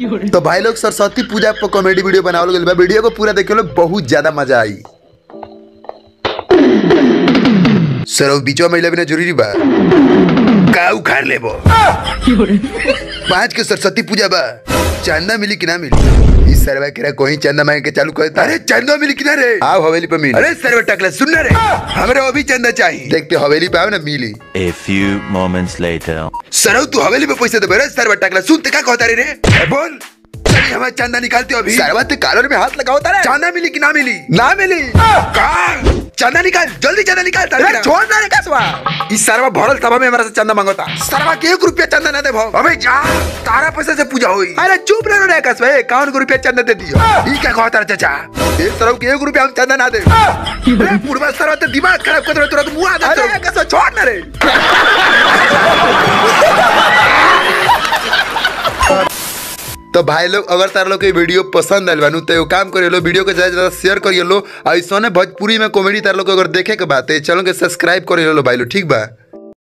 तो भाई लोग सरस्वती पूजा पर कॉमेडी वीडियो बनावल गइल बा। वीडियो को पूरा देखे लो, बहुत ज्यादा मजा आई। सर बीचवा महिला बिना जरूरी बा का उखाड़ लेबो। 5 के सरस्वती पूजा बा, चंदा मिली कि ना मिली? इस सरवा केरा कोई चंदा मांग के चालू करता। अरे चंदा मिली कि ना रे? आओ हवेली पे मिली। अरे सरवा टकला सुन ना रे, हमरे वो भी चंदा चाहिए। देखते हवेली पे आओ ना मिली। A few moments later. सरव तू हवेली पे पैसे दे रे। सरवा टकला सुन ते का कहता रे? बोल चलिए हमें चंदा निकालते हो अभी। सरवा ते कॉलर में हाथ लगाओ तारे। चंदा मिली कि ना मिली? ना मिली। का चंदा निकाल, जल्दी चंदा निकाल। अरे छोड़ ना रे कसवा। इस सरवा भरल तब में हमरा से चंदा मांगता। सरवा के 1 रुपया चंदा ना दे भाव। अबे जा, तारा पैसे से पूजा होई। अरे चुप रहो रे कसवा, 51 रुपया चंदा दे दियो। ई क्या कहता रे चाचा? ए सरव के 1 रुपया हम चंदा ना दे। अरे पूर्वा सरवा ते दिमाग खराब कर दे तुरंत मुंह आ दे। अरे कसवा छोड़ ना रे। तो भाई लोग अगर तार लोग के वीडियो पसंद आइल बानू तो काम करिए लो, वीडियो को ज्यादा ज्यादा शेयर करिए लो। ऐसा भोजपुरी में कॉमेडी तार लोग अगर देखे के बात है चैनल के सब्सक्राइब करिए लो भाई लो, ठीक बा।